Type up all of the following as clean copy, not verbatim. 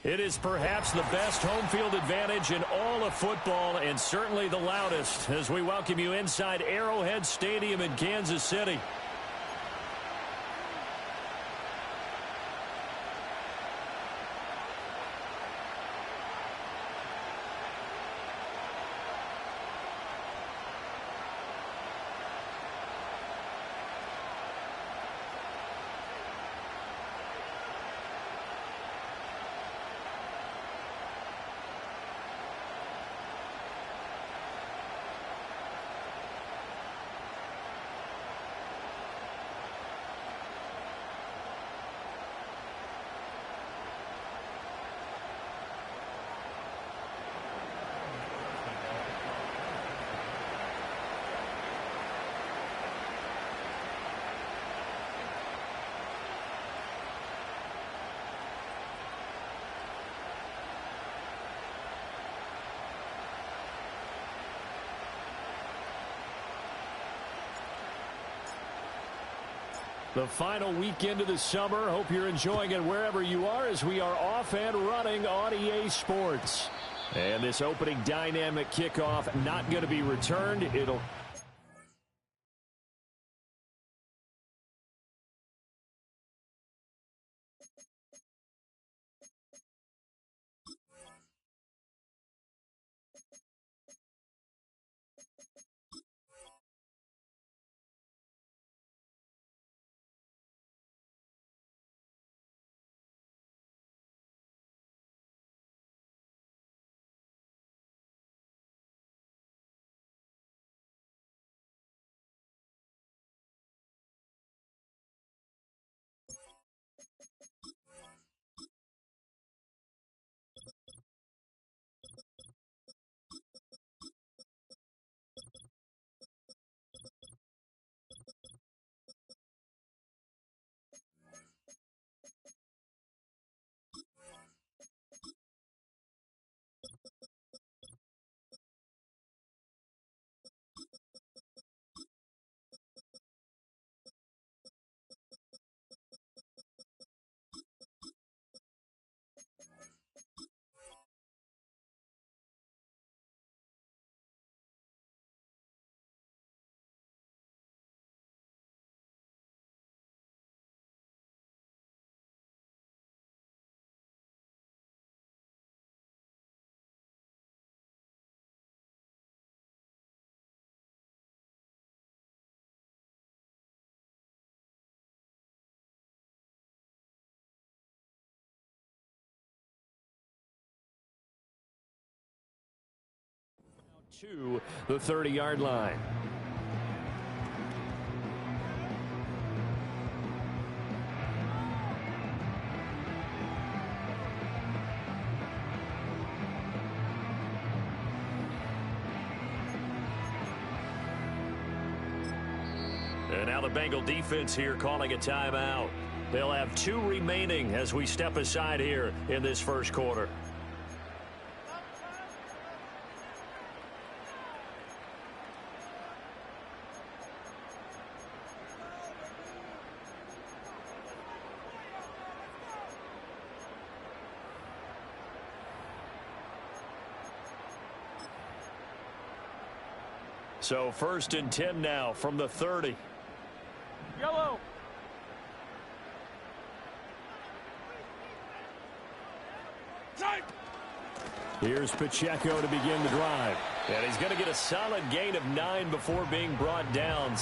It is perhaps the best home field advantage in all of football and certainly the loudest as we welcome you inside Arrowhead Stadium in Kansas City. The final weekend of the summer. Hope you're enjoying it wherever you are as we are off and running on EA Sports. And this opening dynamic kickoff not going to be returned. It'll... to the 30-yard line. And now the Bengal defense here calling a timeout. They'll have 2 remaining as we step aside here in this first quarter. So 1st and 10 now from the 30. Yellow. Here's Pacheco to begin the drive. And he's going to get a solid gain of 9 before being brought down.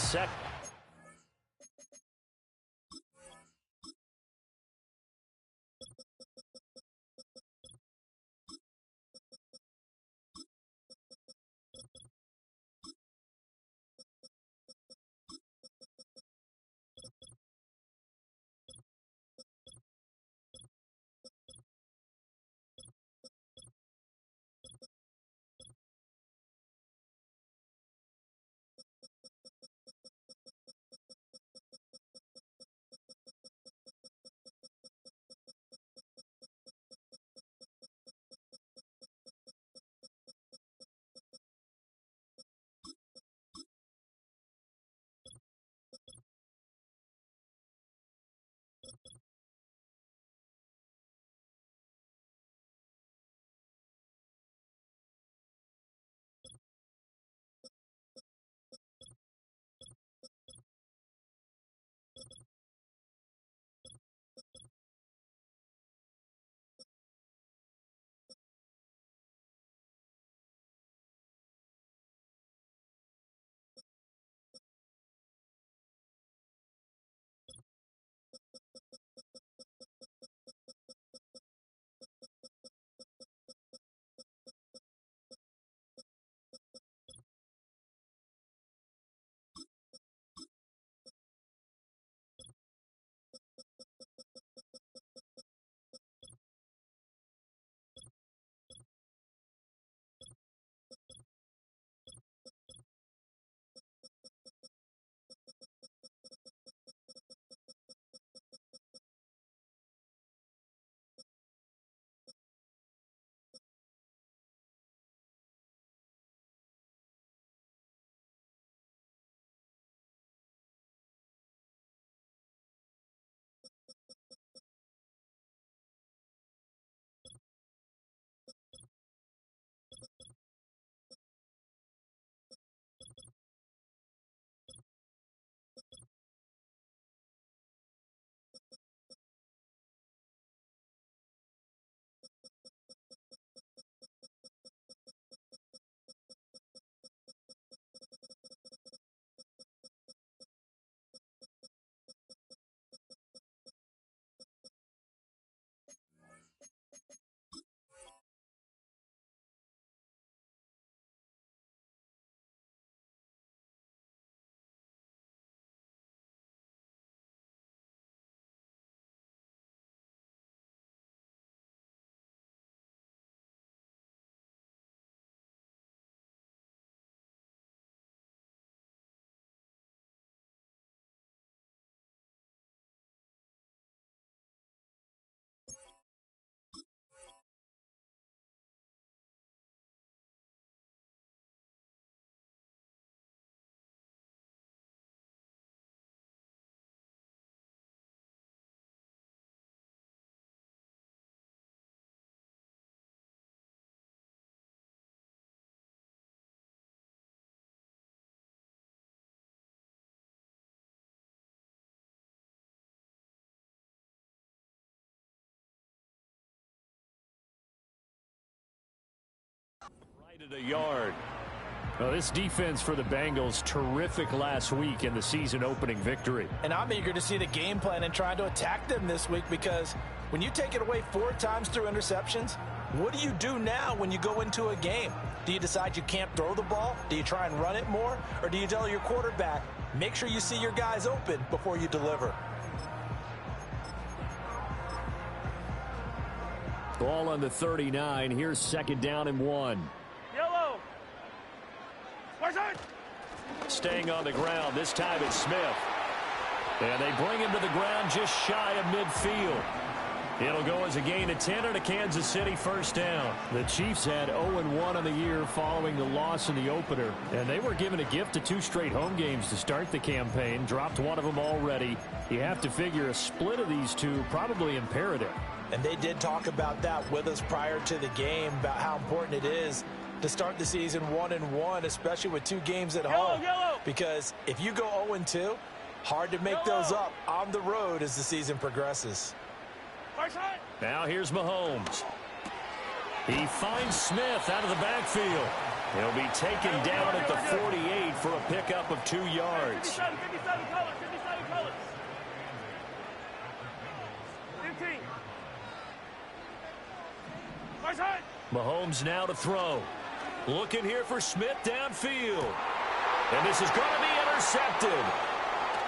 At a yard. Well, this defense for the Bengals, terrific last week in the season-opening victory. And I'm eager to see the game plan and try to attack them this week, because when you take it away 4 times through interceptions, what do you do now when you go into a game? Do you decide you can't throw the ball? Do you try and run it more? Or do you tell your quarterback, make sure you see your guys open before you deliver? Ball on the 39. Here's 2nd down and 1. Yellow. Staying on the ground. This time it's Smith. And they bring him to the ground just shy of midfield. It'll go as a gain of 10 and a Kansas City 1st down. The Chiefs had 0-1 on the year following the loss in the opener. And they were given a gift of 2 straight home games to start the campaign. Dropped one of them already. You have to figure a split of these two probably imperative. And they did talk about that with us prior to the game, about how important it is to start the season 1-1, especially with 2 games at home. Because if you go 0-2, hard to make those up on the road as the season progresses. Now here's Mahomes. He finds Smith out of the backfield. He'll be taken down at the 48 for a pickup of 2 yards. 57 colors, 57 colors. 15. Mahomes now to throw. Looking here for Smith downfield. And this is going to be intercepted.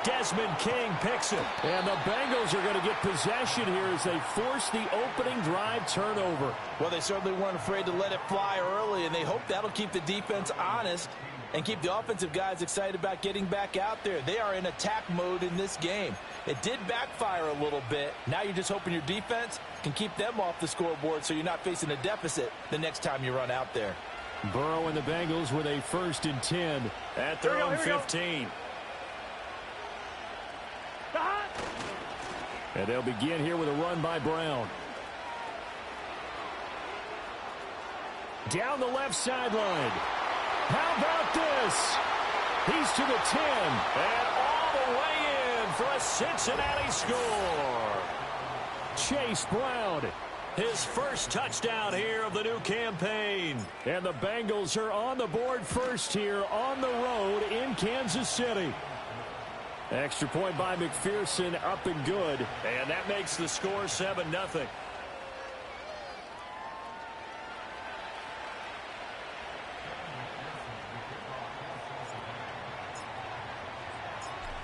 Desmond King picks it. And the Bengals are going to get possession here as they force the opening drive turnover. Well, they certainly weren't afraid to let it fly early, and they hope that'll keep the defense honest and keep the offensive guys excited about getting back out there. They are in attack mode in this game. It did backfire a little bit. Now you're just hoping your defense can keep them off the scoreboard so you're not facing a deficit the next time you run out there. Burrow and the Bengals with a 1st and 10 at their own 15. And they'll begin here with a run by Brown. Down the left sideline. How about this? He's to the 10. And all the way in for a Cincinnati score. Chase Brown, his 1st touchdown here of the new campaign. And the Bengals are on the board first here on the road in Kansas City. Extra point by McPherson, up and good. And that makes the score 7-0.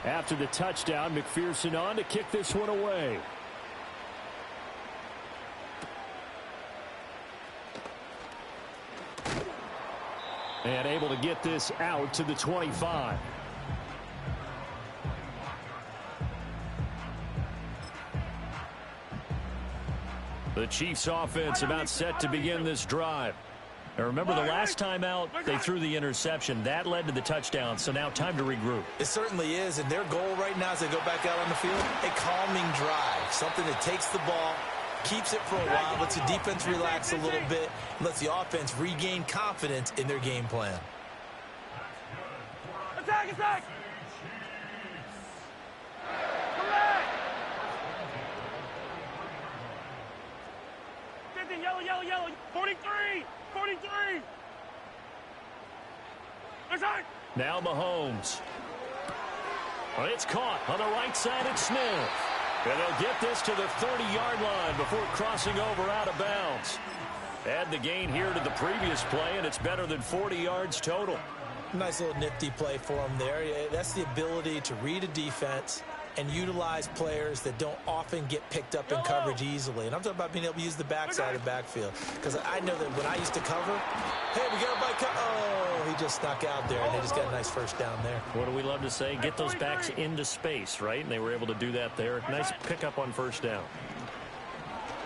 After the touchdown, McPherson on to kick this one away. And able to get this out to the 25. The Chiefs offense about set to begin this drive. Now remember, the last time out, they threw the interception. That led to the touchdown, so now time to regroup. It certainly is, and their goal right now as they go back out on the field, a calming drive, something that takes the ball, keeps it for a while, lets the defense relax a little bit, and lets the offense regain confidence in their game plan. Attack, attack! Yellow, 43! 43! Now Mahomes. Well, it's caught on the right side at Smith. And they'll get this to the 30-yard line before crossing over out of bounds. Add the gain here to the previous play, and it's better than 40 yards total. Nice little nifty play for him there. That's the ability to read a defense and utilize players that don't often get picked up in coverage easily. And I'm talking about being able to use the backside of the backfield. Because I know that when I used to cover, hey, we got a bike. Oh, he just snuck out there, and they just got a nice 1st down there. What do we love to say? Get those backs into space, right? And they were able to do that there. Nice pickup on 1st down.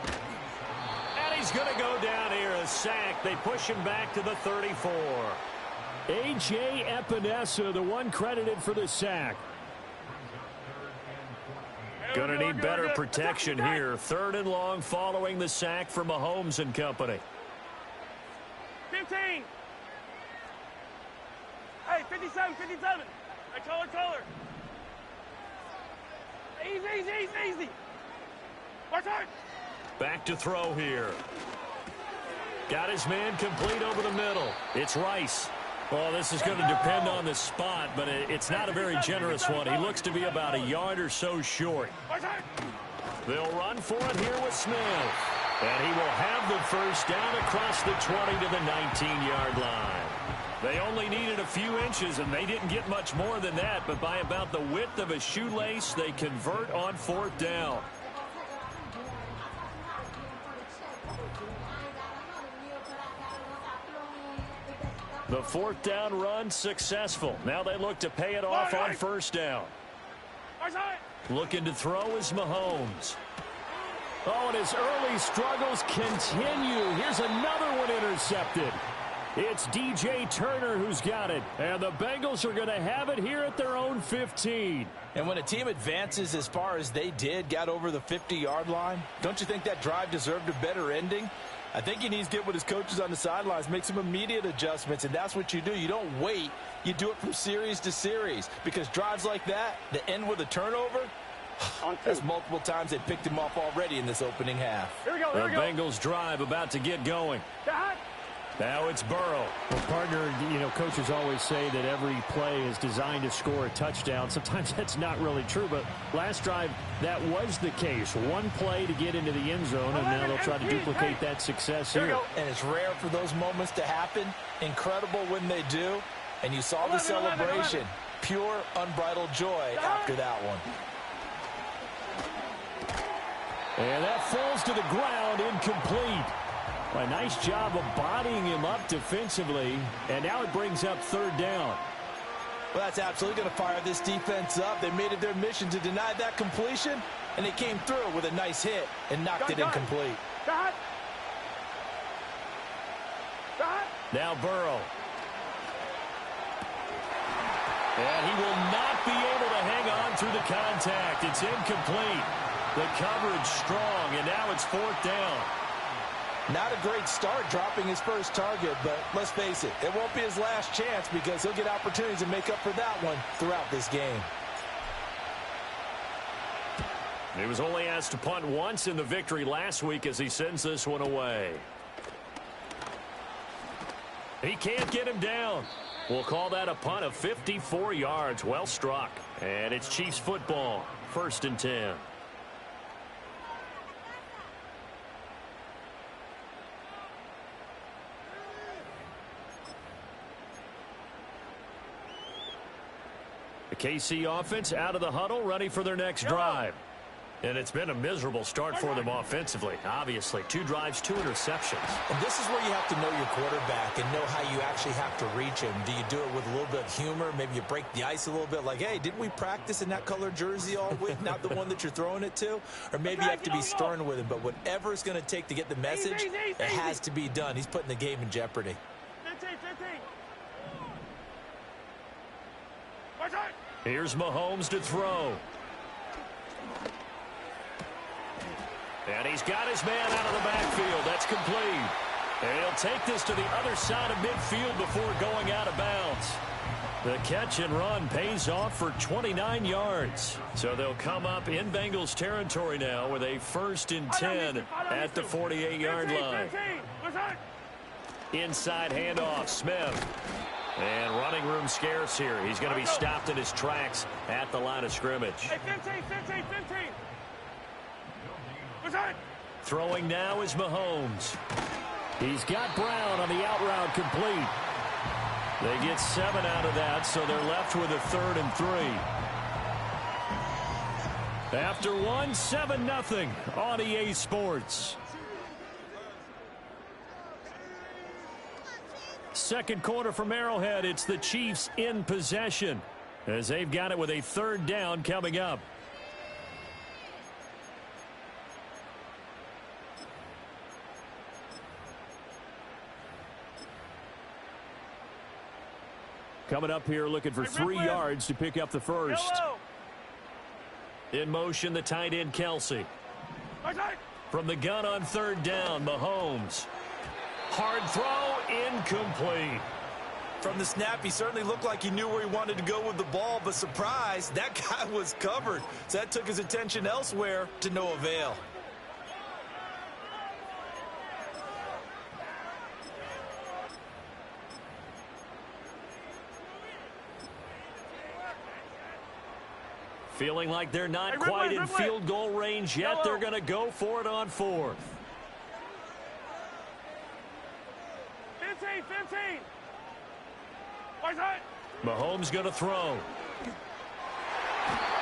And he's going to go down here, a sack. They push him back to the 34. A.J. Epinesa, the one credited for the sack. Going to need better protection here. 3rd and long following the sack from Mahomes and company. 15. Hey, 57. Hey, color. Easy. Watch out. Back to throw here. Got his man complete over the middle. It's Rice. Well, this is going to depend on the spot, but it's not a very generous one. He looks to be about a yard or so short. They'll run for it here with Smith. And he will have the first down across the 20 to the 19-yard line. They only needed a few inches, and they didn't get much more than that, but by about the width of a shoelace, they convert on 4th down. The 4th down run successful. Now they look to pay it off on 1st down. Looking to throw is Mahomes. Oh, and his early struggles continue. Here's another one intercepted. It's DJ Turner who's got it. And the Bengals are going to have it here at their own 15. And when a team advances as far as they did, got over the 50-yard line, don't you think that drive deserved a better ending? I think he needs to get with his coaches on the sidelines, make some immediate adjustments, and that's what you do. You don't wait. You do it from series to series, because drives like that end with a turnover, that's multiple times they picked him off already in this opening half. Here we go, the Bengals drive about to get going. Now it's Burrow. Well, partner, coaches always say that every play is designed to score a touchdown. Sometimes that's not really true, but last drive, that was the case. One play to get into the end zone, and now they'll try to duplicate that success here. And it's rare for those moments to happen. Incredible when they do. And you saw the celebration. Pure, unbridled joy after that one. And that falls to the ground, incomplete. A nice job of bodying him up defensively, and now it brings up 3rd down. Well, that's absolutely going to fire this defense up. They made it their mission to deny that completion, and they came through with a nice hit and knocked it incomplete. Now Burrow. And he will not be able to hang on through the contact. It's incomplete. The coverage strong, and now it's 4th down. Not a great start dropping his first target, but let's face it, it won't be his last chance because he'll get opportunities to make up for that one throughout this game. He was only asked to punt once in the victory last week as he sends this one away. He can't get him down. We'll call that a punt of 54 yards. Well struck. And it's Chiefs football. 1st and 10. The KC offense out of the huddle, ready for their next drive. And it's been a miserable start for them offensively. Obviously, 2 drives, 2 interceptions. And this is where you have to know your quarterback and know how you actually have to reach him. Do you do it with a little bit of humor? Maybe you break the ice a little bit like, hey, didn't we practice in that color jersey all week? Not the one that you're throwing it to? Or maybe you have to be stern with him. But whatever it's going to take to get the message, it has to be done. He's putting the game in jeopardy. 15. Here's Mahomes to throw. And he's got his man out of the backfield. That's complete. And he'll take this to the other side of midfield before going out of bounds. The catch and run pays off for 29 yards. So they'll come up in Bengals territory now with a 1st and 10 at the 48-yard line. Inside handoff, Smith. And running room scarce here. He's going to be stopped in his tracks at the line of scrimmage. Hey, 15. Throwing now is Mahomes. He's got Brown on the out route complete. They get 7 out of that, so they're left with a 3rd and 3. After one, 7-0 on EA Sports. Second quarter from Arrowhead. It's the Chiefs in possession as they've got it with a 3rd down coming up. Coming up here looking for 3 yards to pick up the first. In motion, the tight end, Kelsey. From the gun on 3rd down, Mahomes. Hard throw, incomplete. From the snap, he certainly looked like he knew where he wanted to go with the ball, but surprise, that guy was covered. So that took his attention elsewhere to no avail. Feeling like they're not Hey, quite in Ridley. field goal range yet. Yellow. They're going to go for it on fourth. 15, 15. Where's that? Mahomes going to throw.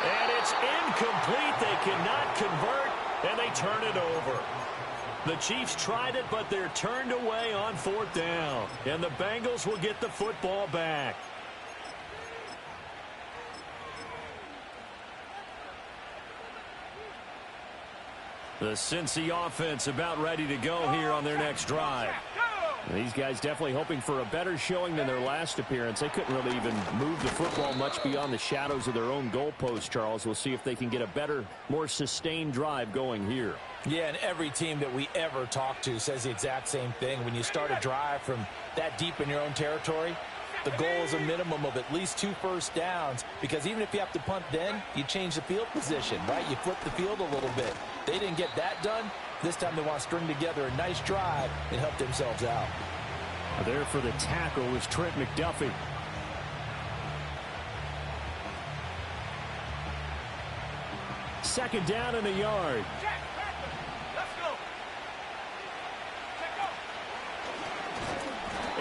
And it's incomplete. They cannot convert, and they turn it over. The Chiefs tried it, but they're turned away on fourth down. And the Bengals will get the football back. The Cincy offense about ready to go here on their next drive. These guys definitely hoping for a better showing than their last appearance. They couldn't really even move the football much beyond the shadows of their own goalpost, Charles. We'll see if they can get a better, more sustained drive going here. Yeah, and every team that we ever talk to says the exact same thing. When you start a drive from that deep in your own territory, the goal is a minimum of at least 2 first downs, because even if you have to punt then, you change the field position, right? You flip the field a little bit. They didn't get that done. This time they want to string together a nice drive and help themselves out. There for the tackle was Trent McDuffie. Second down and a yard. Let's go.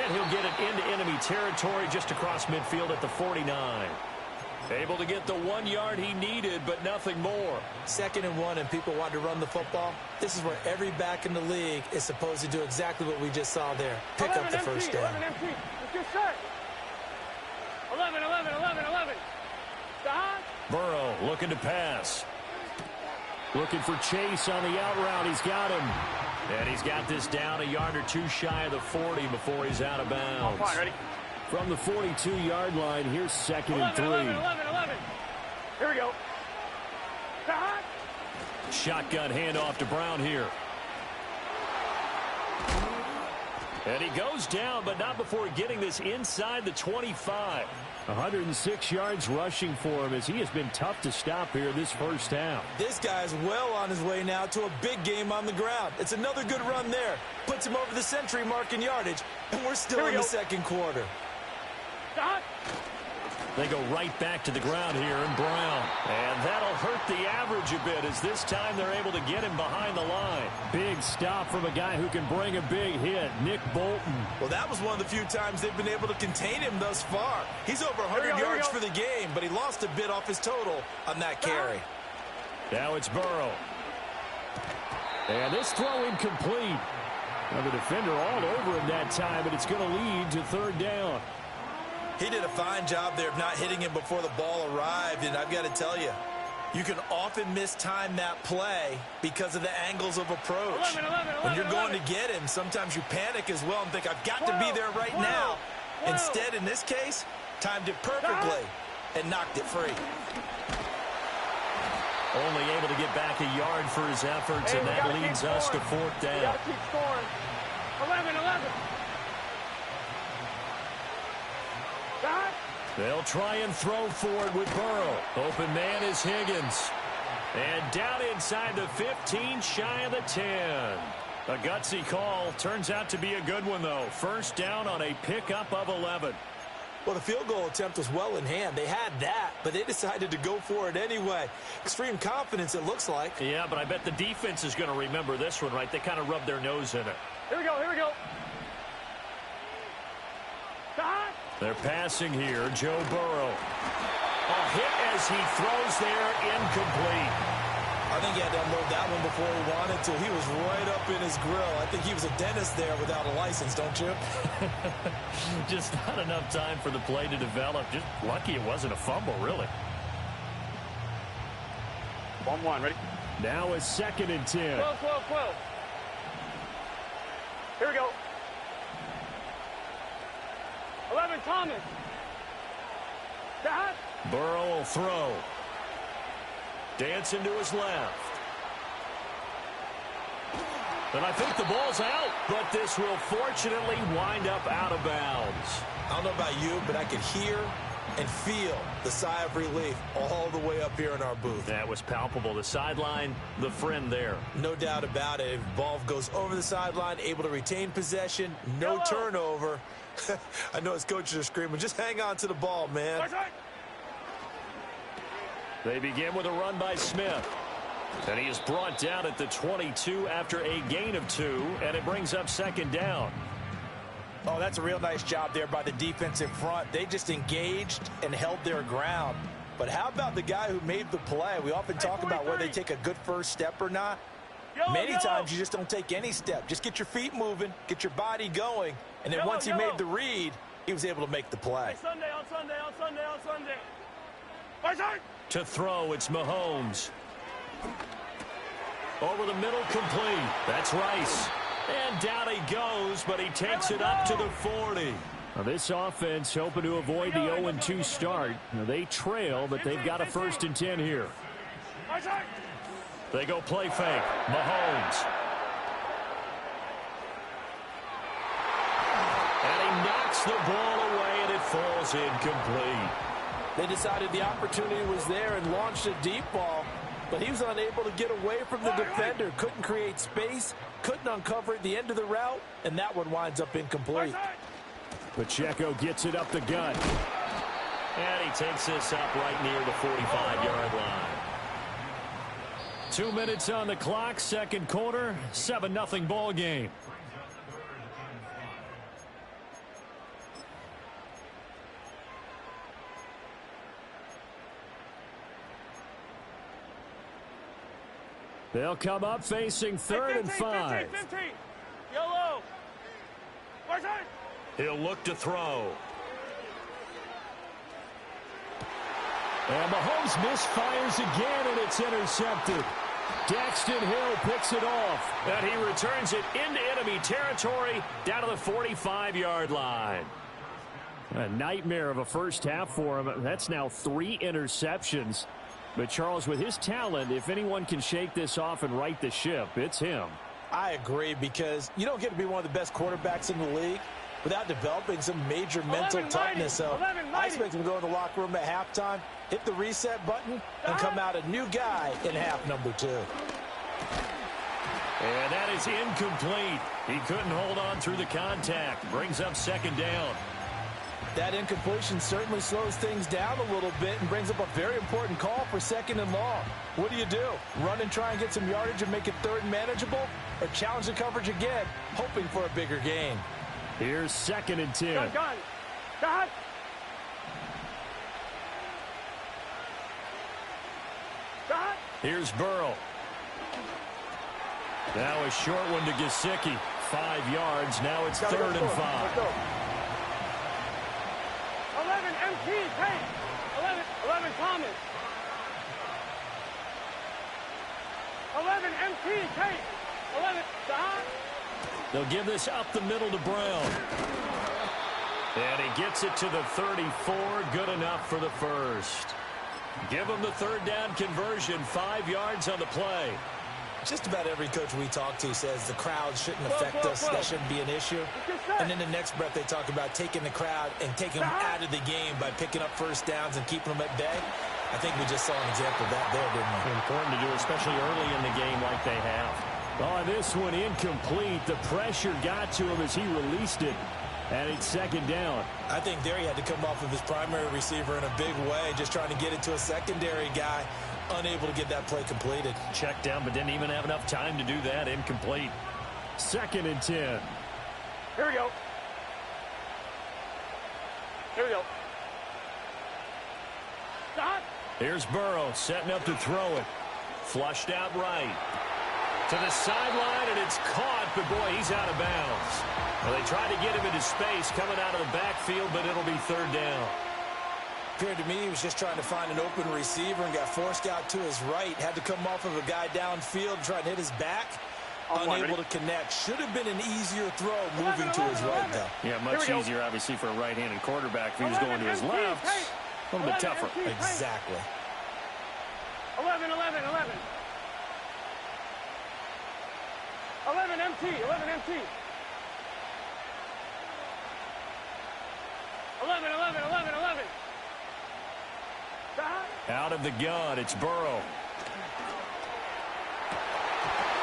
And he'll get it into enemy territory just across midfield at the 49. Able to get the 1 yard he needed, but nothing more. 2nd and 1, and people want to run the football. This is where every back in the league is supposed to do exactly what we just saw there. Pick up the first down. 11 empty. Let's get set. 11, 11, 11, 11. Stop. Burrow looking to pass. Looking for Chase on the out route. He's got him. And he's got this down a yard or two shy of the 40 before he's out of bounds. Fine, ready? From the 42-yard line, here's 2nd and 3. 11, 11, 11. Here we go. Stop. Shotgun handoff to Brown here. And he goes down, but not before getting this inside the 25. 106 yards rushing for him, as he has been tough to stop here this first half. This guy's well on his way now to a big game on the ground. It's another good run there. Puts him over the century mark in yardage, and we're still in the second quarter. Stop. They go right back to the ground here in Brown. And that'll hurt the average a bit, as this time they're able to get him behind the line. Big stop from a guy who can bring a big hit, Nick Bolton. Well, that was one of the few times they've been able to contain him thus far. He's over 100 yards for the game, but he lost a bit off his total on that carry. Now it's Burrow. And this throw incomplete. Now the defender all over him that time, but it's going to lead to 3rd down. He did a fine job there of not hitting him before the ball arrived, and I've got to tell you, you can often mistime that play because of the angles of approach. 11, 11, when you're 11. going to get him, sometimes you panic as well and think, I've got to be there right now. Instead, in this case, timed it perfectly and knocked it free. Only able to get back a yard for his efforts, and that leads us to 4th down. We got to keep scoring. 11, 11. Stop. They'll try and throw for it with Burrow. Open man is Higgins. And down inside the 15, shy of the 10. A gutsy call. Turns out to be a good one, though. First down on a pickup of 11. Well, the field goal attempt was well in hand. They had that, but they decided to go for it anyway. Extreme confidence, it looks like. Yeah, but I bet the defense is going to remember this one, right? They kind of rubbed their nose in it. Here we go, here we go. Stop. They're passing here. Joe Burrow. A hit as he throws there, incomplete. I think he had to unload that one before he wanted to. He was right up in his grill. I think he was a dentist there without a license, don't you? Just not enough time for the play to develop. Just lucky it wasn't a fumble, really. 1-1, ready? Now a 2nd and 10. 12, 12, 12. Here we go. 11, Thomas. Stop. Burrow will throw. Dancing to his left. And I think the ball's out, but this will fortunately wind up out of bounds. I don't know about you, but I could hear and feel the sigh of relief all the way up here in our booth. That was palpable. The sideline, the friend there. No doubt about it. If the ball goes over the sideline, able to retain possession, no turnover. I know his coaches are screaming, just hang on to the ball, man. They begin with a run by Smith. And he is brought down at the 22 after a gain of 2, and it brings up second down. Oh, that's a real nice job there by the defense in front. They just engaged and held their ground. But how about the guy who made the play? We often talk about whether they take a good first step or not. Many times you just don't take any step. Just get your feet moving, get your body going, and then once he made the read, he was able to make the play. Sunday. To throw, it's Mahomes. Over the middle, complete. That's Rice. And down he goes, but he takes it up to the 40. Now this offense hoping to avoid the 0-2 start. Now they trail, but they've got a 1st and 10 here. They go play fake. Mahomes. And he knocks the ball away, and it falls incomplete. They decided the opportunity was there and launched a deep ball, but he was unable to get away from the defender. Couldn't create space, couldn't uncover at the end of the route, and that one winds up incomplete. Pacheco gets it up the gut. And he takes this up right near the 45-yard line. 2 minutes on the clock, second quarter, 7-0 ball game. They'll come up facing 3rd and 5. 15. Yellow. He'll look to throw. And Mahomes misfires again, and it's intercepted. Daxton Hill picks it off. And he returns it into enemy territory down to the 45-yard line. A nightmare of a first half for him. That's now 3 interceptions. But, Charles, with his talent, if anyone can shake this off and right the ship, it's him. I agree, because you don't get to be one of the best quarterbacks in the league without developing some major mental toughness. So I expect him to go in the locker room at halftime, hit the reset button, and come out a new guy in half number 2. And that is incomplete. He couldn't hold on through the contact. Brings up second down. That incompletion certainly slows things down a little bit and brings up a very important call for 2nd and long. What do? Run and try and get some yardage and make it 3rd and manageable? Or challenge the coverage again, hoping for a bigger gain? Here's 2nd and 10. Gun. Here's Burrow. Now a short one to Gesicki. 5 yards. Now it's 3rd and 5. 11 MT, Tate. 11 Thomas. 11 MT, Tate. 11 Don. They'll give this up the middle to Brown. And he gets it to the 34. Good enough for the first. Give him the 3rd down conversion. 5 yards on the play. Just about every coach we talk to says the crowd shouldn't affect us. That shouldn't be an issue. And in the next breath, they talk about taking the crowd and taking them out of the game by picking up first downs and keeping them at bay. I think we just saw an example of that there, didn't we? Important to do, especially early in the game like they have. Oh, this one incomplete. The pressure got to him as he released it. And it's 2nd down. I think there he had to come off of his primary receiver in a big way, just trying to get it to a secondary guy. Unable to get that play completed. Checked down, but didn't even have enough time to do that. Incomplete. 2nd and 10. Here we go. Stop. Here's Burrow setting up to throw it. Flushed out right. To the sideline, and it's caught, but boy, he's out of bounds. Well, they tried to get him into space coming out of the backfield, but it'll be 3rd down. Appeared to me he was just trying to find an open receiver and got forced out to his right. Had to come off of a guy downfield, trying to hit his back. Unable to connect. Should have been an easier throw moving to his right, though. Yeah, much easier, obviously, for a right-handed quarterback. If he was going to his left, a little bit tougher. Exactly. 11 MT. 11. Out of the gun, it's Burrow.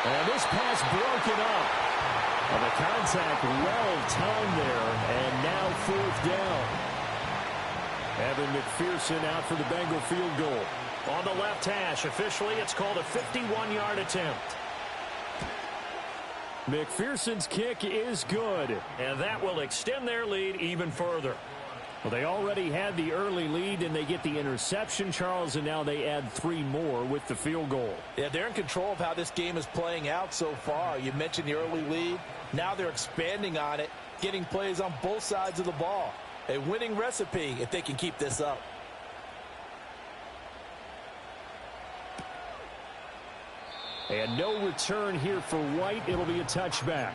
And this pass broken up. Well, the contact well timed there, and now 4th down. Evan McPherson out for the Bengal field goal. On the left hash, officially it's called a 51-yard attempt. McPherson's kick is good, and that will extend their lead even further. Well, they already had the early lead, and they get the interception, Charles, and now they add 3 more with the field goal. Yeah, they're in control of how this game is playing out so far. You mentioned the early lead. Now they're expanding on it, getting plays on both sides of the ball. A winning recipe if they can keep this up. And no return here for White. It'll be a touchback.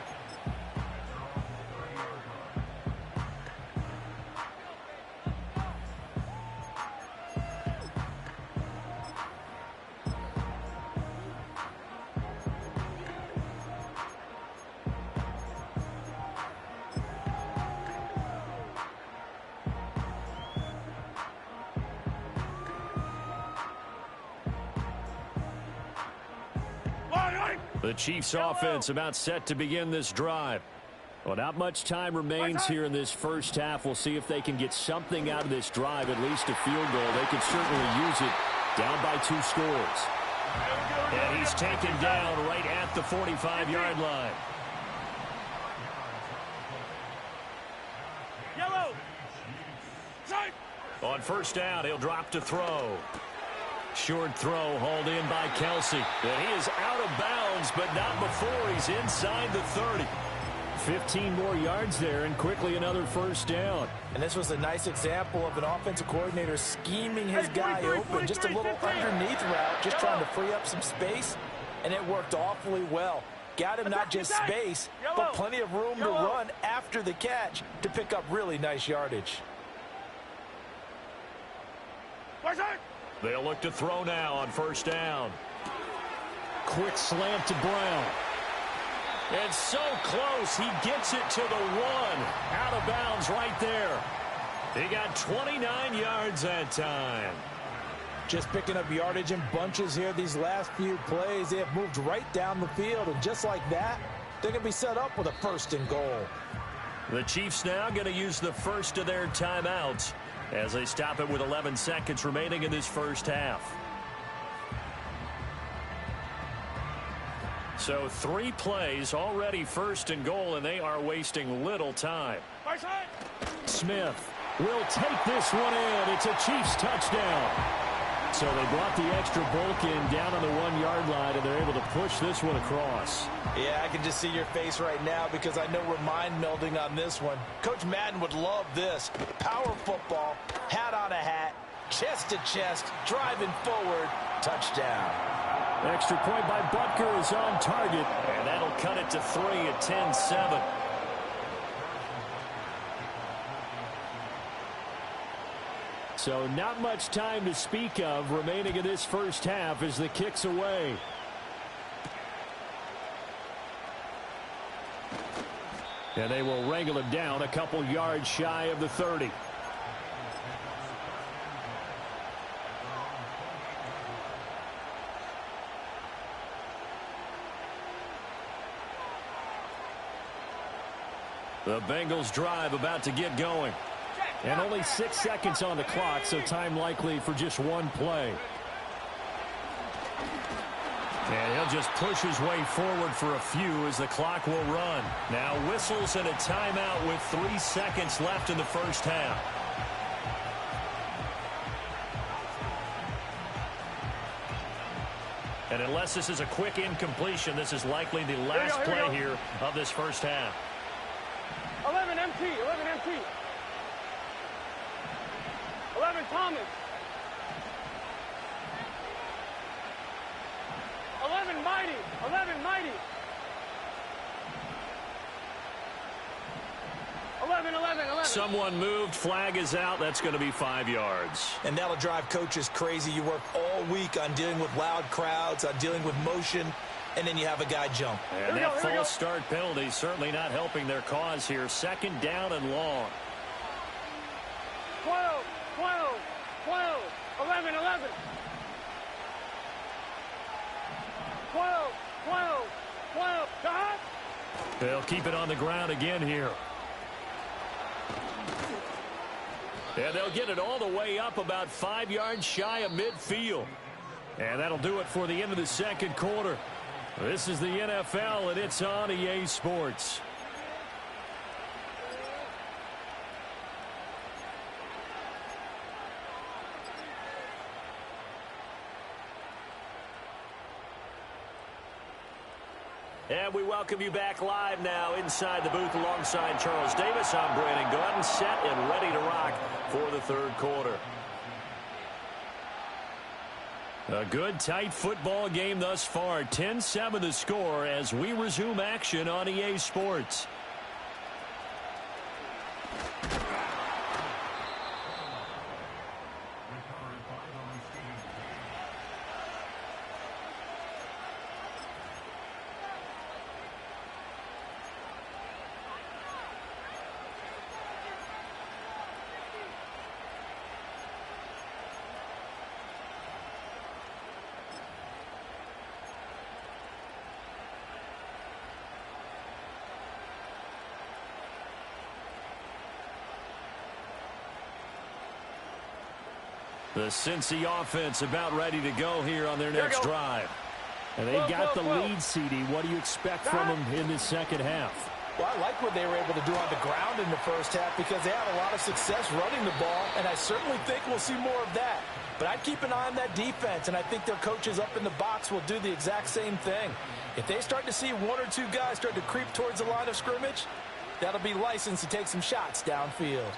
The Chiefs offense about set to begin this drive. Well, not much time remains here in this first half. We'll see if they can get something out of this drive, at least a field goal. They can certainly use it. Down by 2 scores. And he's taken down right at the 45-yard line. Yellow. On first down, he'll drop to throw. Short throw hauled in by Kelsey. And he is out of bounds, but not before he's inside the 30. 15 more yards there, and quickly another first down. And this was a nice example of an offensive coordinator scheming his guy open. Just a little underneath route, just trying to free up some space, and it worked awfully well. Got him not just space, but plenty of room to run after the catch to pick up really nice yardage. They'll look to throw now on first down. Quick slant to Brown. And so close, he gets it to the 1. Out of bounds right there. He got 29 yards that time. Just picking up yardage in bunches here these last few plays. They have moved right down the field, and just like that, they're going to be set up with a 1st and goal. The Chiefs now going to use the first of their timeouts as they stop it with 11 seconds remaining in this first half. So 3 plays, already 1st and goal, and they are wasting little time. Smith will take this one in. It's a Chiefs touchdown. So they brought the extra bulk in down on the 1-yard line, and they're able to push this one across. Yeah, I can just see your face right now because I know we're mind melding on this one. Coach Madden would love this. Power football, hat on a hat, chest to chest, driving forward, touchdown. Extra point by Butker is on target. And that'll cut it to 3 at 10-7. So not much time to speak of remaining in this first half as the kick's away. And they will wrangle him down a couple yards shy of the 30. The Bengals drive about to get going. And only 6 seconds on the clock, so time likely for just 1 play. And he'll just push his way forward for a few as the clock will run. Now whistles and a timeout with 3 seconds left in the first half. And unless this is a quick incompletion, this is likely the last play here of this first half. 11 MT, 11 MT. 11 Thomas. 11 Mighty, 11 Mighty. 11, 11, 11. Someone moved, flag is out. That's going to be 5 yards. And that'll drive coaches crazy. You work all week on dealing with loud crowds, on dealing with motion, and then you have a guy jump. And that false start penalty certainly not helping their cause here. 2nd down and long. 12, 12, 12, 11, 11. 12, 12, 12. They'll keep it on the ground again here. And they'll get it all the way up about 5 yards shy of midfield. And that'll do it for the end of the second quarter. This is the NFL, and it's on EA Sports. And we welcome you back live now inside the booth alongside Charles Davis. I'm Brandon Gordon, set and ready to rock for the third quarter. A good, tight football game thus far. 10-7 the score as we resume action on EA Sports. The Cincy offense about ready to go here on their next drive. And they've got the lead, CD. What do you expect from them in this second half? Well, I like what they were able to do on the ground in the first half because they had a lot of success running the ball, and I certainly think we'll see more of that. But I'd keep an eye on that defense, and I think their coaches up in the box will do the exact same thing. If they start to see one or two guys start to creep towards the line of scrimmage, that'll be licensed to take some shots downfield.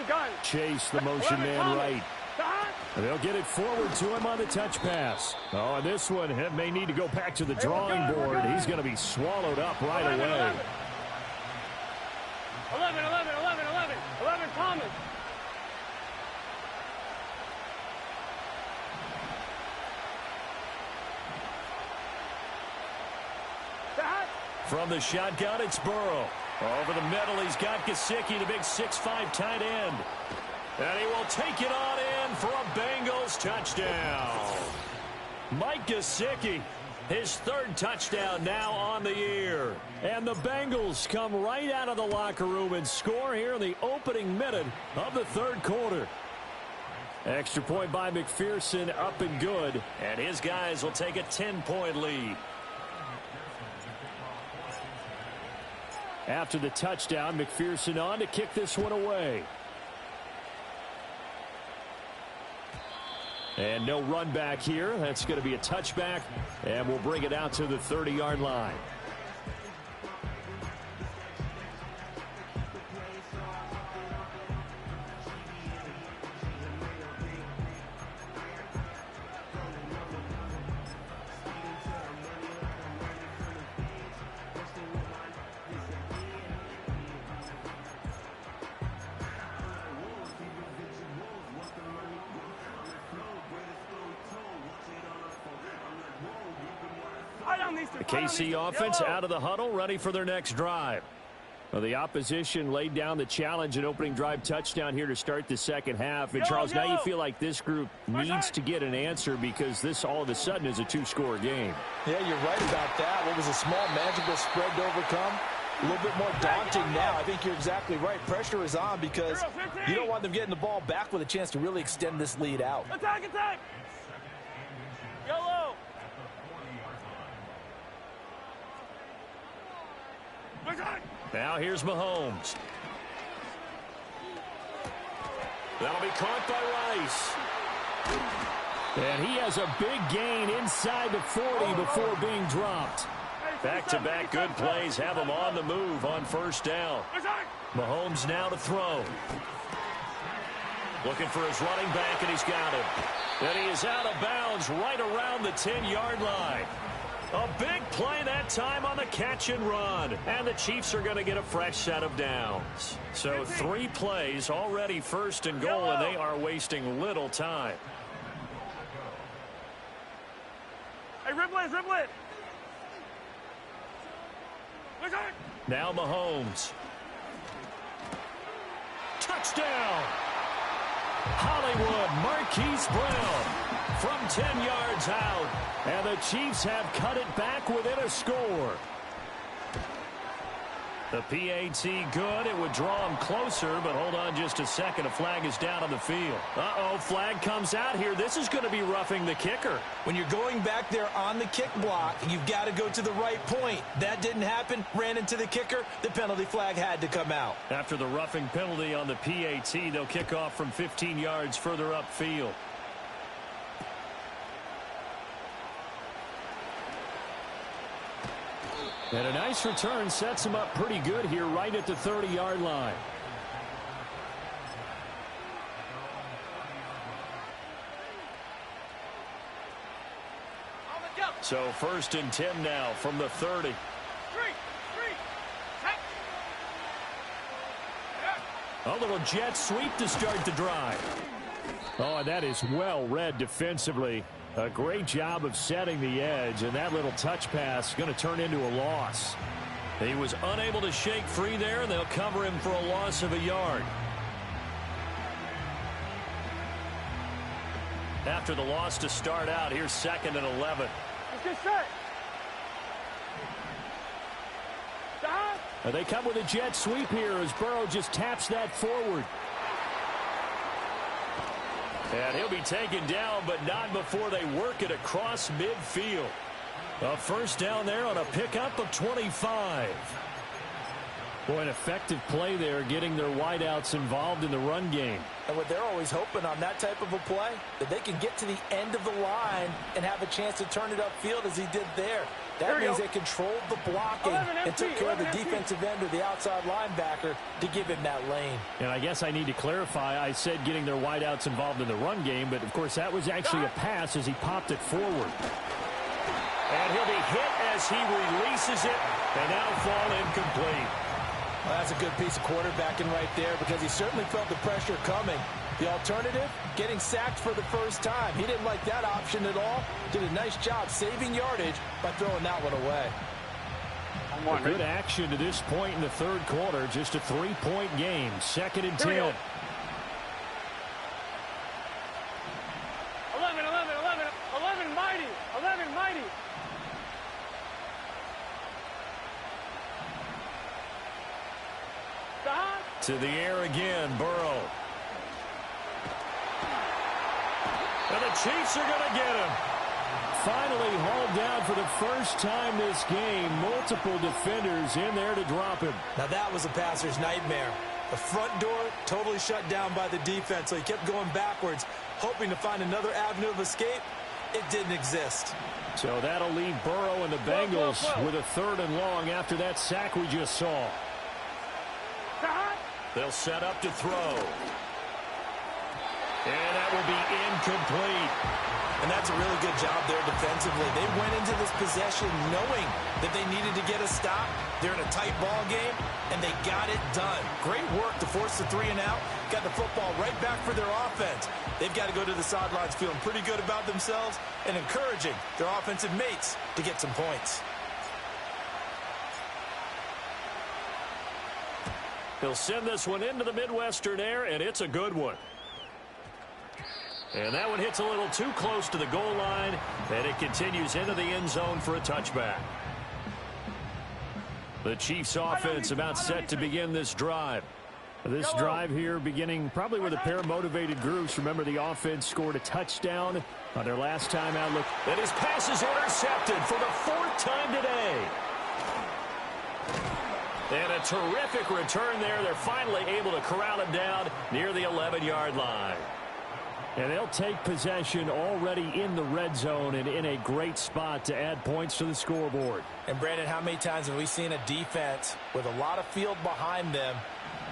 Gun. Chase the motion man right. And they'll get it forward to him on the touch pass. Oh, and this one may need to go back to the drawing board. He's going to be swallowed up right away. 11, Thomas. From the shotgun, it's Burrow. Over the middle, he's got Gesicki, the big 6'5" tight end. And he will take it on in for a Bengals touchdown. Mike Gesicki, his third touchdown now on the year. And the Bengals come right out of the locker room and score here in the opening minute of the third quarter. Extra point by McPherson, up and good. And his guys will take a 10-point lead. After the touchdown, McPherson on to kick this one away. And no run back here. That's going to be a touchback, and we'll bring it out to the 30-yard line. The KC offense out of the huddle, ready for their next drive. Well, the opposition laid down the challenge and opening drive touchdown here to start the second half. And, Charles, now you feel like this group needs to get an answer because this all of a sudden is a two-score game. Yeah, you're right about that. What was a small, manageable spread to overcome? A little bit more daunting now. I think you're exactly right. Pressure is on because you don't want them getting the ball back with a chance to really extend this lead out. Attack! Yellow! Now here's Mahomes. That'll be caught by Rice. And he has a big gain inside the 40 before being dropped. Back-to-back good plays have him on the move on first down. Mahomes now to throw. Looking for his running back, and he's got him. And he is out of bounds right around the 10-yard line. A big play that time on the catch and run. And the Chiefs are going to get a fresh set of downs. So 3 plays already first and goal, and they are wasting little time. Hey, Riblet! Now Mahomes. Touchdown! Hollywood Marquise Brown. from 10 yards out. And the Chiefs have cut it back within a score. The PAT good. It would draw him closer, but hold on just a second. A flag is down on the field. Uh-oh, flag comes out here. This is going to be roughing the kicker. When you're going back there on the kick block, you've got to go to the right point. That didn't happen. Ran into the kicker. The penalty flag had to come out. After the roughing penalty on the PAT, they'll kick off from 15 yards further upfield. And a nice return sets him up pretty good here right at the 30-yard line. So 1st and 10 now from the 30. A little jet sweep to start the drive. Oh, and that is well read defensively. A great job of setting the edge, and that little touch pass is going to turn into a loss. He was unable to shake free there, and they'll cover him for a loss of a yard. After the loss to start out, here's 2nd and 11. Let's get set. They come with a jet sweep here as Burrow just taps that forward. And he'll be taken down, but not before they work it across midfield. A first down there on a pickup of 25. Boy, an effective play there, getting their wideouts involved in the run game. And what they're always hoping on that type of a play, that they can get to the end of the line and have a chance to turn it upfield as he did there. That means they controlled the blocking and took care of the defensive end or the outside linebacker to give him that lane. And I guess I need to clarify, I said getting their wideouts involved in the run game, but of course that was actually a pass as he popped it forward. And he'll be hit as he releases it, and that'll fall incomplete. Well, that's a good piece of quarterbacking right there because he certainly felt the pressure coming. The alternative, getting sacked for the first time. He didn't like that option at all. Did a nice job saving yardage by throwing that one away. Good action to this point in the third quarter. Just a 3-point game. 2nd and 10. 11, 11, mighty. 11, mighty. To the air again, Burrow. And the Chiefs are going to get him. Finally hauled down for the first time this game. Multiple defenders in there to drop him. Now that was a passer's nightmare. The front door totally shut down by the defense, so he kept going backwards, hoping to find another avenue of escape. It didn't exist. So that'll leave Burrow and the Bengals with a 3rd and long after that sack we just saw. They'll set up to throw. And that will be incomplete. And that's a really good job there defensively. They went into this possession knowing that they needed to get a stop. They're in a tight ball game, and they got it done. Great work to force the 3 and out. Got the football right back for their offense. They've got to go to the sidelines feeling pretty good about themselves and encouraging their offensive mates to get some points. He'll send this one into the Midwestern air, and it's a good one. And that one hits a little too close to the goal line, and it continues into the end zone for a touchback. The Chiefs offense about set to begin this drive. This drive here beginning probably with a pair of motivated groups. Remember, the offense scored a touchdown on their last time out. Look, and his pass is intercepted for the 4th time today. And a terrific return there. They're finally able to corral him down near the 11-yard line. And they'll take possession already in the red zone and in a great spot to add points to the scoreboard. And, Brandon, how many times have we seen a defense with a lot of field behind them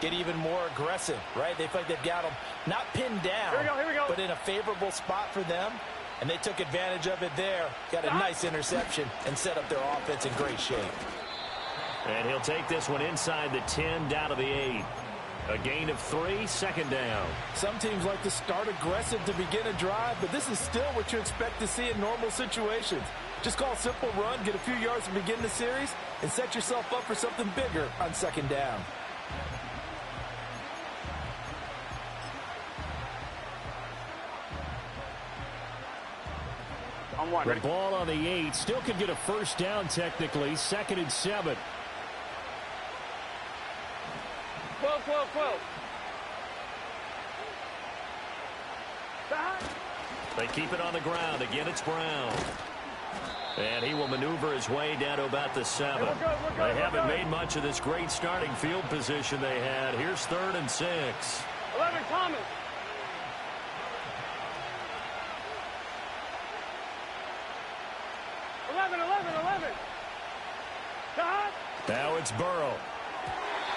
get even more aggressive, right? They feel like they've got them not pinned down, here we go. but in a favorable spot for them. And they took advantage of it there. Got a nice interception and set up their offense in great shape. And he'll take this one inside the 10 down to the 8. A gain of 3, 2nd down. Some teams like to start aggressive to begin a drive, but this is still what you expect to see in normal situations. Just call a simple run, get a few yards to begin the series, and set yourself up for something bigger on 2nd down. On one. The Ready? ball on the 8. Still could get a first down technically. 2nd and 7. 12, 12, 12. They keep it on the ground. Again, it's Brown. And he will maneuver his way down to about the 7. We're good, They haven't made much of this great starting field position they had. Here's 3rd and 6. 11, Thomas. Now it's Burrow.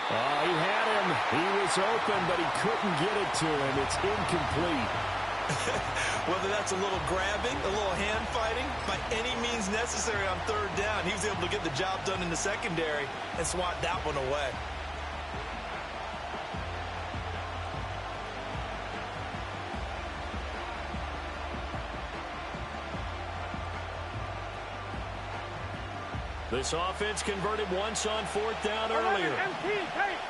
He had him. He was open, but he couldn't get it to him. It's incomplete. Whether that's a little grabbing, a little hand fighting, by any means necessary on 3rd down, he was able to get the job done in the secondary and swat that one away. This offense converted once on 4th down earlier.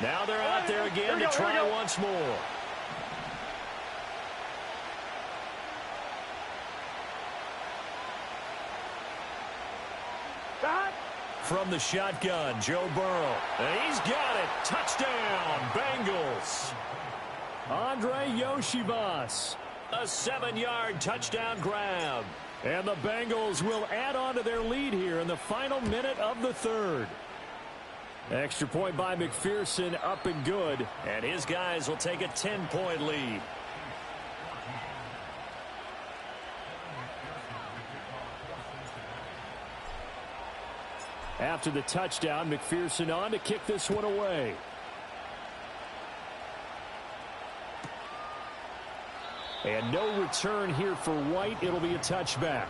Now they're out there again to try once more. From the shotgun, Joe Burrow. And he's got it. Touchdown, Bengals. Andre Yoshivas. A 7-yard touchdown grab. And the Bengals will add on to their lead here in the final minute of the 3rd. Extra point by McPherson, up and good. And his guys will take a 10-point lead. After the touchdown, McPherson on to kick this one away. And no return here for White. It'll be a touchback.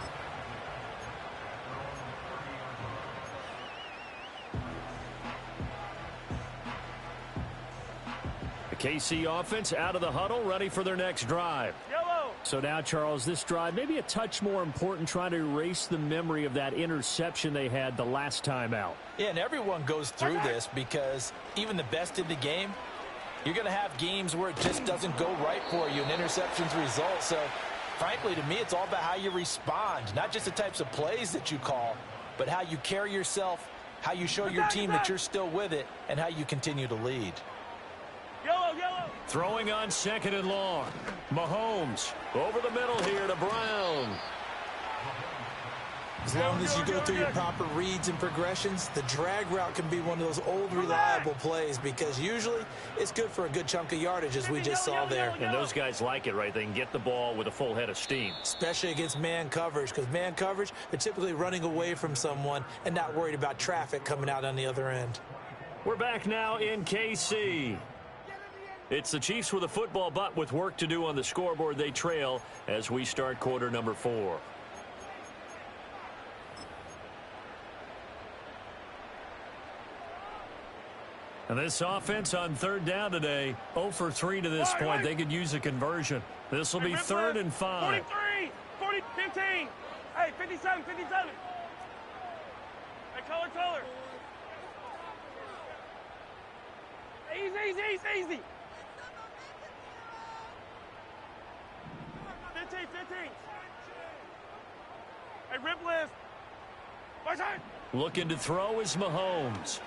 The KC offense out of the huddle, ready for their next drive. So now, Charles, this drive maybe a touch more important, trying to erase the memory of that interception they had the last time out. Yeah, and everyone goes through this because even the best in the game, you're going to have games where it just doesn't go right for you, and interceptions result. So, frankly, to me, it's all about how you respond, not just the types of plays that you call, but how you carry yourself, how you show your team that you're still with it, and how you continue to lead. Throwing on 2nd and long. Mahomes over the middle here to Brown. As long as you go through your proper reads and progressions, the drag route can be one of those old reliable plays because usually it's good for a good chunk of yardage, as we just saw there. And those guys like it, right? They can get the ball with a full head of steam. Especially against man coverage, because man coverage, they're typically running away from someone and not worried about traffic coming out on the other end. We're back now in KC. It's the Chiefs with a football, but with work to do on the scoreboard, they trail as we start quarter number 4. And this offense on 3rd down today, 0 for 3 to this point. They could use a conversion. This will be 3rd and 5. 43, 40, 15. Hey, 57, 57. Hey, color. Easy. 15. Hey, rip lift. Looking to throw is Mahomes.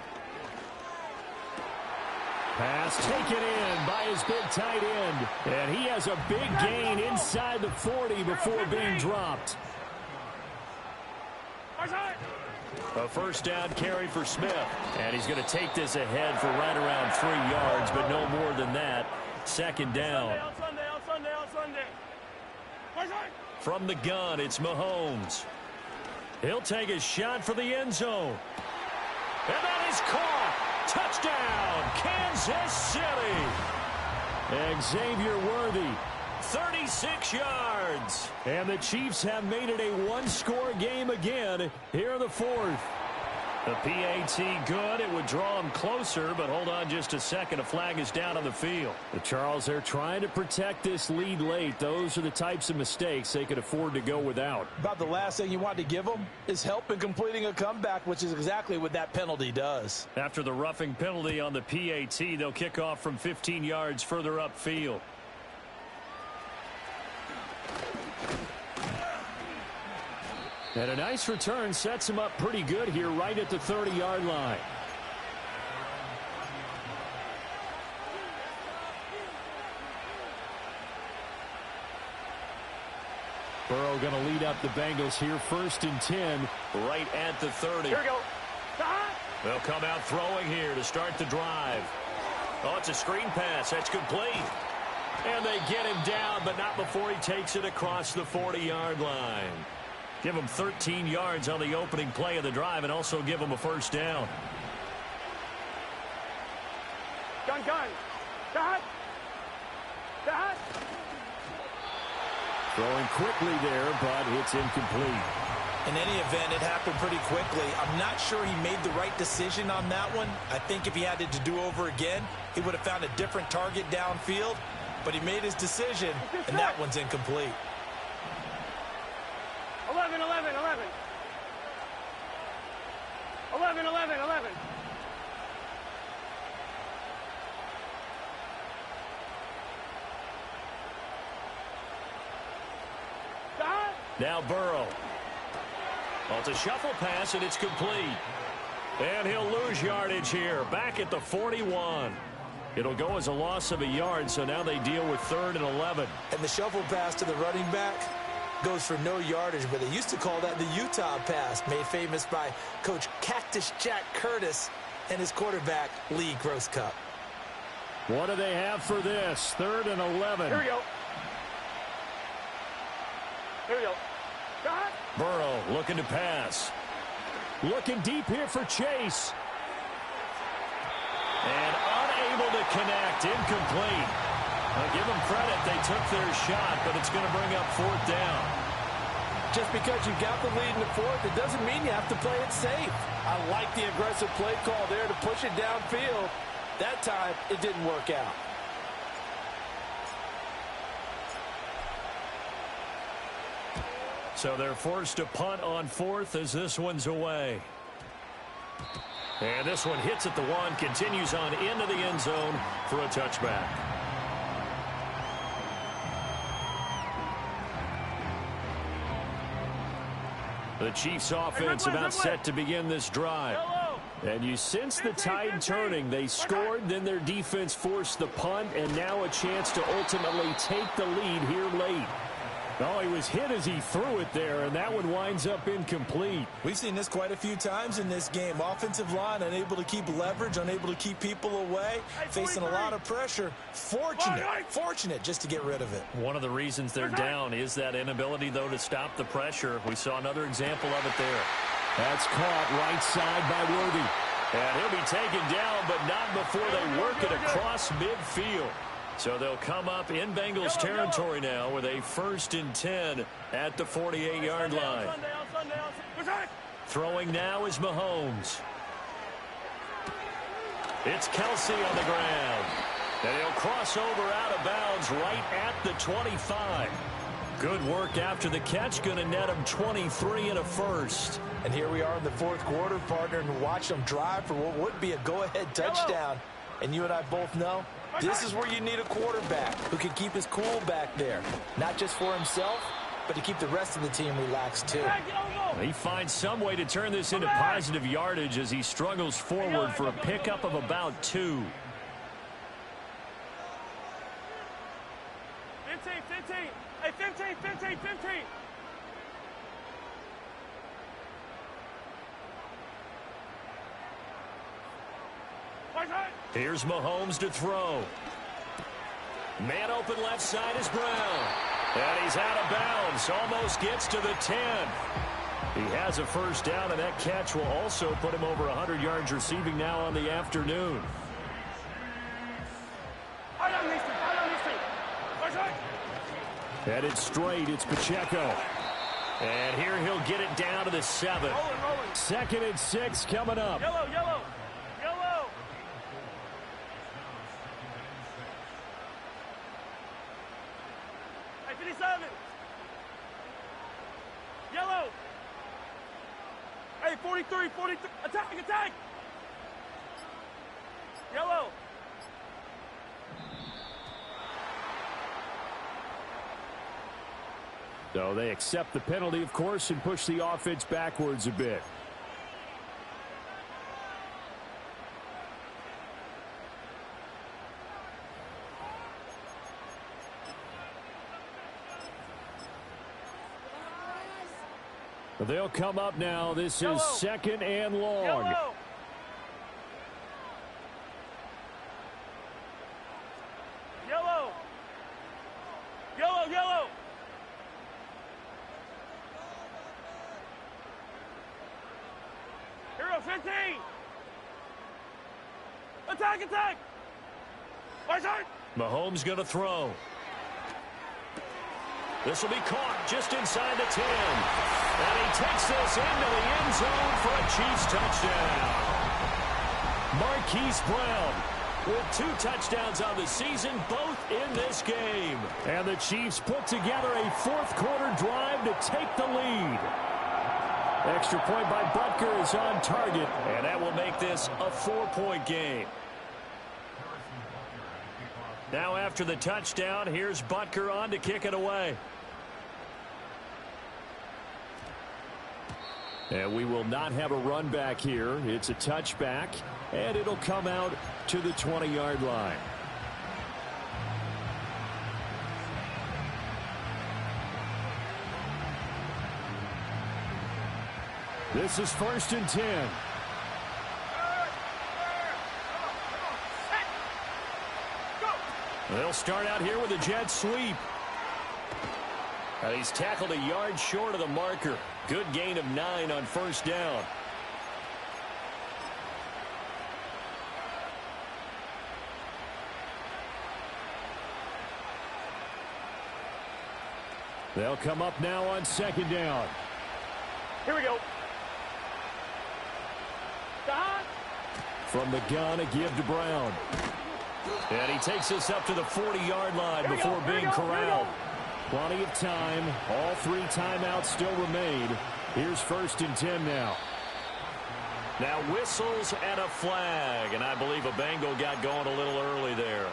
Pass taken in by his big tight end. And he has a big gain inside the 40 before being dropped. A first down carry for Smith. And he's going to take this ahead for right around 3 yards, but no more than that. 2nd down. On Sunday. From the gun, it's Mahomes. He'll take a shot for the end zone. And that is caught. Touchdown, Kansas City. Xavier Worthy, 36 yards. And the Chiefs have made it a one-score game again here in the 4th. The PAT good. It would draw them closer, but hold on just a second. A flag is down on the field. The Charles, they're trying to protect this lead late. Those are the types of mistakes they could afford to go without. About the last thing you want to give them is help in completing a comeback, which is exactly what that penalty does. After the roughing penalty on the PAT, they'll kick off from 15 yards further upfield. And a nice return sets him up pretty good here right at the 30-yard line. Burrow going to lead up the Bengals here, 1st and 10, right at the 30. Here we go. They'll come out throwing here to start the drive. Oh, it's a screen pass. That's complete. And they get him down, but not before he takes it across the 40-yard line. Give him 13 yards on the opening play of the drive and also give him a 1st down. Gun. Dot. Throwing quickly there, but it's incomplete. In any event, it happened pretty quickly. I'm not sure he made the right decision on that one. I think if he had it to do over again, he would have found a different target downfield. But he made his decision, and that one's incomplete. 11. 11. Now Burrow. Well, it's a shuffle pass, and it's complete. And he'll lose yardage here, back at the 41. It'll go as a loss of a yard, so now they deal with 3rd and 11. And the shuffle pass to the running back goes for no yardage, but they used to call that the Utah pass, made famous by Coach Cactus Jack Curtis and his quarterback, Lee Grosscup. What do they have for this? 3rd and 11. Here we go. Burrow looking to pass. Looking deep here for Chase. And unable to connect. Incomplete. I'll give them credit. They took their shot, but it's going to bring up 4th down. Just because you got the lead in the 4th, it doesn't mean you have to play it safe. I like the aggressive play call there to push it downfield. That time, it didn't work out. So they're forced to punt on 4th as this one's away. And this one hits at the 1, continues on into the end zone for a touchback. The Chiefs offense about set to begin this drive. And you sense the tide turning. They scored, then their defense forced the punt, and now a chance to ultimately take the lead here late. Oh, he was hit as he threw it there, and that one winds up incomplete. We've seen this quite a few times in this game. Offensive line unable to keep leverage, unable to keep people away, facing a lot of pressure. Fortunate just to get rid of it. One of the reasons they're down is that inability, though, to stop the pressure. We saw another example of it there. That's caught right side by Worthy. And he'll be taken down, but not before they work it across midfield. So they'll come up in Bengals territory now with a 1st and 10 at the 48-yard line. Throwing now is Mahomes. It's Kelsey on the ground. And he'll cross over out of bounds right at the 25. Good work after the catch. Going to net him 23 and a 1st. And here we are in the 4th quarter, partner, and watch them drive for what would be a go-ahead touchdown. And you and I both know this is where you need a quarterback who can keep his cool back there. Not just for himself, but to keep the rest of the team relaxed too. He finds some way to turn this into positive yardage as he struggles forward for a pickup of about 2. 15. Hey, 15. Here's Mahomes to throw. Man open left side is Brown. And he's out of bounds. Almost gets to the 10. He has a 1st down, and that catch will also put him over 100 yards receiving now on the afternoon. Headed straight, it's Pacheco. And here he'll get it down to the 7. 2nd and 6 coming up. Yellow. Hey, 57. Yellow. Hey, 43. Attack. Yellow. So they accept the penalty, of course, and push the offense backwards a bit. They'll come up now. This is second and long. Yellow. Yellow. Yellow, yellow. Hero 15. Attack, attack. My side. Mahomes going to throw. This will be caught just inside the 10. And he takes this into the end zone for a Chiefs touchdown. Marquise Brown with 2 touchdowns on the season, both in this game. And the Chiefs put together a fourth-quarter drive to take the lead. Extra point by Butker is on target, and that will make this a 4-point game. Now after the touchdown, here's Butker on to kick it away. And we will not have a run back here. It's a touchback, and it'll come out to the 20-yard line. This is 1st and 10. They'll start out here with a jet sweep. And he's tackled a yard short of the marker. Good gain of 9 on 1st down. They'll come up now on 2nd down. Here we go. From the gun, a give to Brown. And he takes us up to the 40-yard line before being corralled. Plenty of time. All 3 timeouts still remain. Here's 1st and 10 now. Now whistles and a flag. And I believe a Bengal got going a little early there.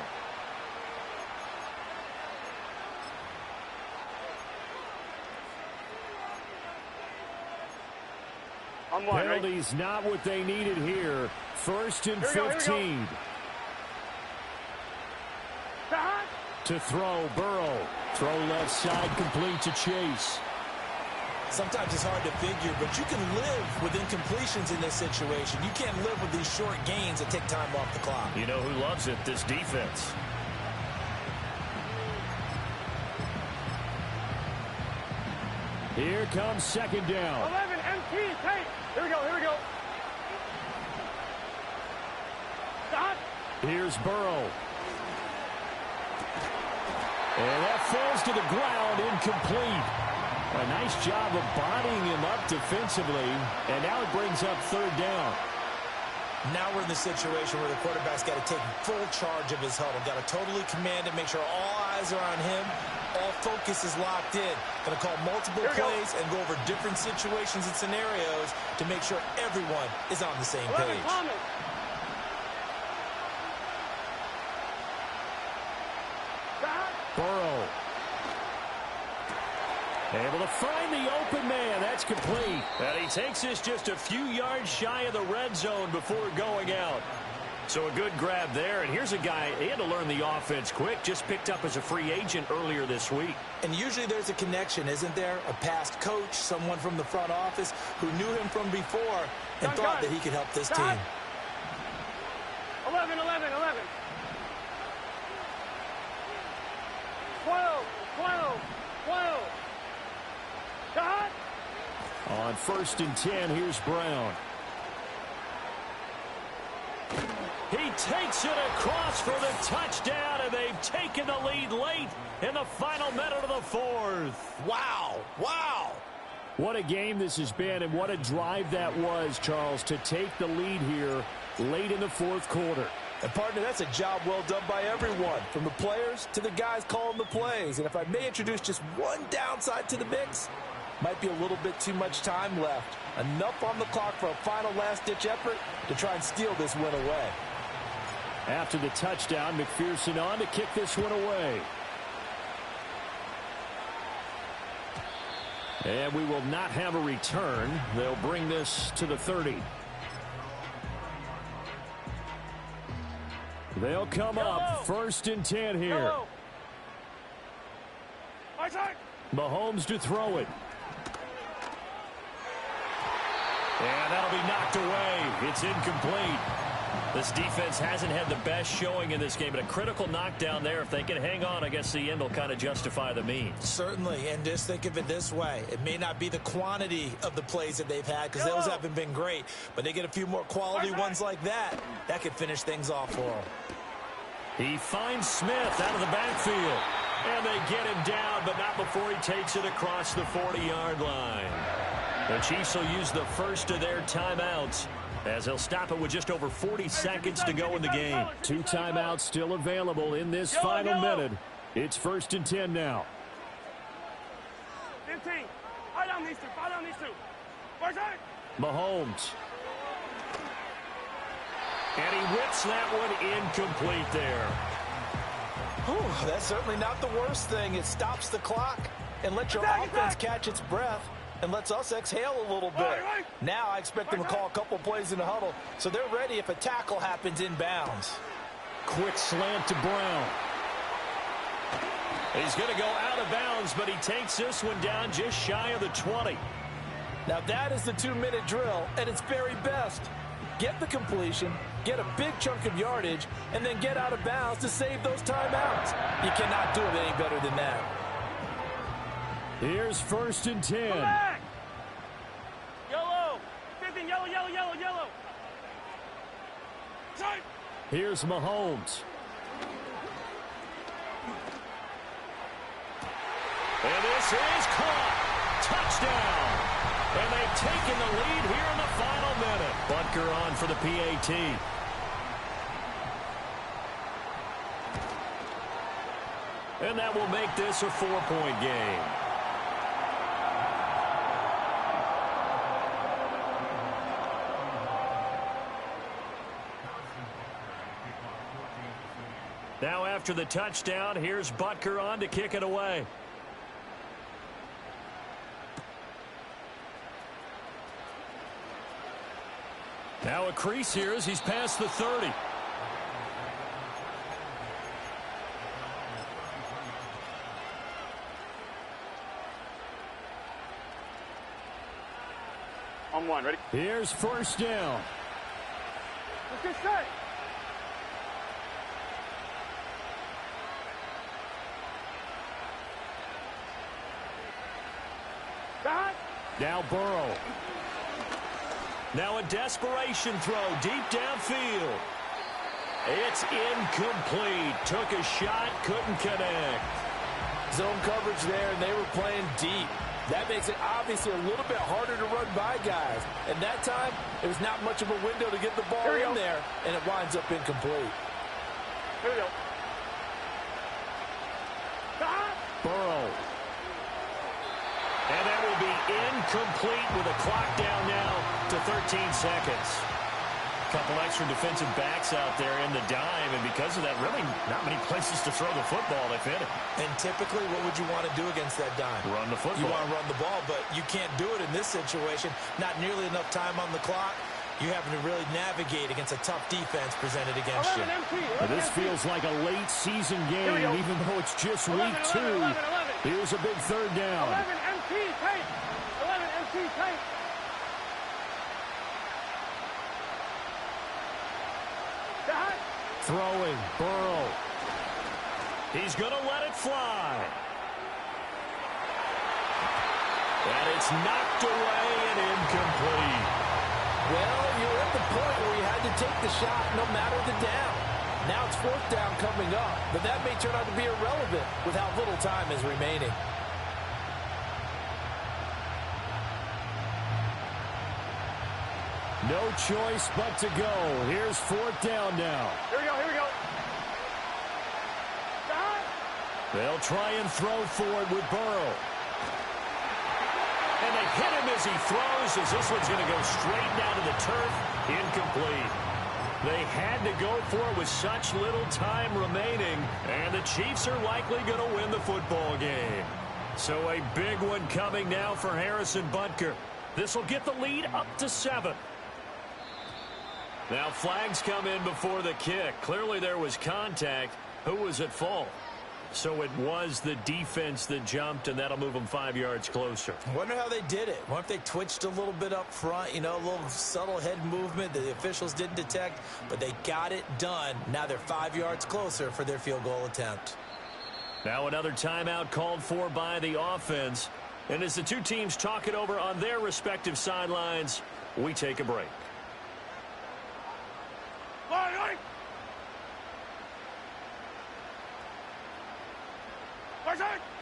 Penalties not what they needed here. 1st and 15. To throw, Burrow. Throw left side, complete to Chase. Sometimes it's hard to figure, but you can live with incompletions in this situation. You can't live with these short gains that take time off the clock. You know who loves it? This defense. Here comes 2nd down. 11 MT tape. Here we go, here we go. Stop. Here's Burrow. And that falls to the ground, incomplete. A nice job of bodying him up defensively. And now it brings up 3rd down. Now we're in the situation where the quarterback's got to take full charge of his huddle. Got to totally command it, make sure all eyes are on him. All focus is locked in. Going to call multiple plays and go over different situations and scenarios to make sure everyone is on the same page. Burrow. Able to find the open man. That's complete. And he takes this just a few yards shy of the red zone before going out. So a good grab there. And here's a guy, he had to learn the offense quick. Just picked up as a free agent earlier this week. And usually there's a connection, isn't there? A past coach, someone from the front office who knew him from before and thought that he could help this team. 11, 11, 11. 12, 12, 12. Got. On 1st and 10, here's Brown. He takes it across for the touchdown, and they've taken the lead late in the final minute of the 4th. Wow, wow. What a game this has been, and what a drive that was, Charles, to take the lead here late in the 4th quarter. And, partner, that's a job well done by everyone, from the players to the guys calling the plays. And if I may introduce just one downside to the mix, might be a little bit too much time left. Enough on the clock for a final last-ditch effort to try and steal this win away. After the touchdown, McPherson on to kick this one away. And we will not have a return. They'll bring this to the 30. They'll come up 1st and 10 here. Mahomes to throw it. And that'll be knocked away. It's incomplete. This defense hasn't had the best showing in this game, but a critical knockdown there. If they can hang on, I guess the end will kind of justify the means. Certainly, and just think of it this way. It may not be the quantity of the plays that they've had because those haven't been great, but they get a few more quality ones like that. That could finish things off for them. He finds Smith out of the backfield, and they get him down, but not before he takes it across the 40-yard line. The Chiefs will use the first of their timeouts, as they'll stop it with just over 40 seconds to go in the game. 2 timeouts still available in this final minute. It's 1st and 10 now. 15. Fight on these two. Mahomes. And he whips that one incomplete there. Whew, that's certainly not the worst thing. It stops the clock and lets your offense catch its breath and lets us exhale a little bit. Now I expect them to call a couple plays in the huddle, so they're ready if a tackle happens inbounds. Quick slant to Brown. He's going to go out of bounds, but he takes this one down just shy of the 20. Now that is the 2-minute drill at its very best. Get the completion, get a big chunk of yardage, and then get out of bounds to save those timeouts. You cannot do it any better than that. Here's 1st and 10. Yellow. 15, yellow. Side. Here's Mahomes. And this is caught. Touchdown. And they've taken the lead here in the final minute. Butker on for the PAT. And that will make this a 4-point game. Now after the touchdown, here's Butker on to kick it away. Now a crease here as he's past the 30. On 1, ready? Here's 1st down. Let's get set. Now Burrow. Now a desperation throw deep downfield. It's incomplete. Took a shot, couldn't connect. Zone coverage there, and they were playing deep. That makes it obviously a little bit harder to run by guys. And that time, there was not much of a window to get the ball in there, and it winds up incomplete. Here we go. Burrow. And that will be incomplete with a clock down now to 13 seconds. A couple extra defensive backs out there in the dime, and because of that, really not many places to throw the football. They've hit it. And typically, what would you want to do against that dime? Run the football. You want to run the ball, but you can't do it in this situation. Not nearly enough time on the clock. You're having to really navigate against a tough defense presented against you. This feels like a late season game, even though it's just week 2. Here's a big 3rd down. 11 MT tight. 11 MT tight. Throwing, Burrow. He's going to let it fly. And it's knocked away and incomplete. Well, you're at the point where you had to take the shot no matter the down. Now it's 4th down coming up, but that may turn out to be irrelevant with how little time is remaining. No choice but to go. Here's 4th down now. Here we go. They'll try and throw for it with Burrow. And they hit him as he throws, as this one's going to go straight down to the turf. Incomplete. They had to go for it with such little time remaining, and the Chiefs are likely going to win the football game. So a big one coming now for Harrison Butker. This will get the lead up to 7. Now flags come in before the kick. Clearly there was contact. Who was at fault? So it was the defense that jumped, and that'll move them 5 yards closer. I wonder how they did it. I wonder if they twitched a little bit up front, you know, a little subtle head movement that the officials didn't detect, but they got it done. Now they're 5 yards closer for their field goal attempt. Now another timeout called for by the offense. And as the two teams talk it over on their respective sidelines, we take a break.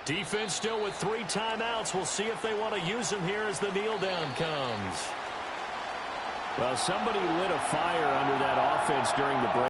Defense still with 3 timeouts. We'll see if they want to use them here as the kneel down comes. Well, somebody lit a fire under that offense during the break.